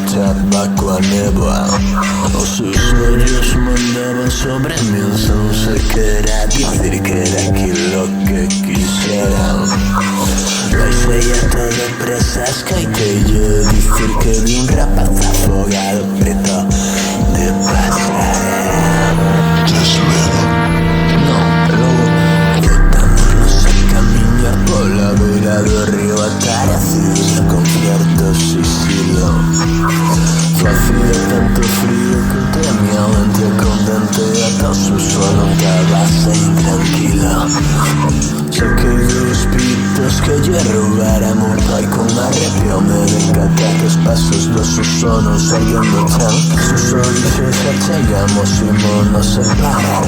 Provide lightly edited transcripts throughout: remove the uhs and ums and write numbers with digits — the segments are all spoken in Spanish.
tabaco a néboa. Os seus ollos mandaban sobre mí un sonso que era dicir que era aquilo que quixeran. Baixei a toda presa, escoiteille dicir que vi un rapaz afogado preto de pasarela. Non, logo botámonos a camiñar pola beira do río atarecidos con cierto sicilio. Facía tanto frío que temía o entre condente ata o suso nunca base intranquila. Saquei dos pitos que lle roubara mon pai con arrepiome de catar que os pasos do suso non saían do chan. Suso dixe xa chegamos, ímonos separar.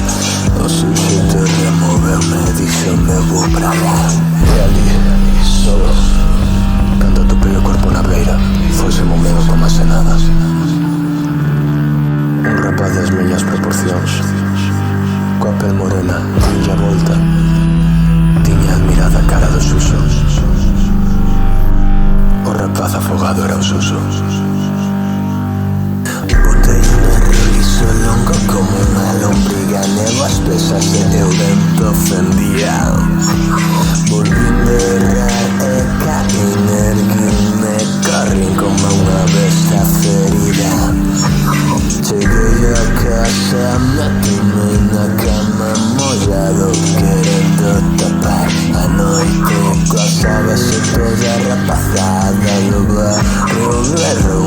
O suxeito removeume, dixome vou pra lá. E ali, solo, cando atopei o corpo na beira, foise mo medo como se nada. Un rapaz das miñas proporcións, coa pel morena, a volta, tiña admirada a cara do Suso. O rapaz afogado era o Suso. Botei un rolizo longo como unha lombriga, néboas pesas e o vento fendía. Volvín de errar e caín, erguinme, corrín como unha besta ferida. Cheguei a casa, metime na cama mollado, querendo tapar a noite coas aves e toda a rapazada do barrio berrou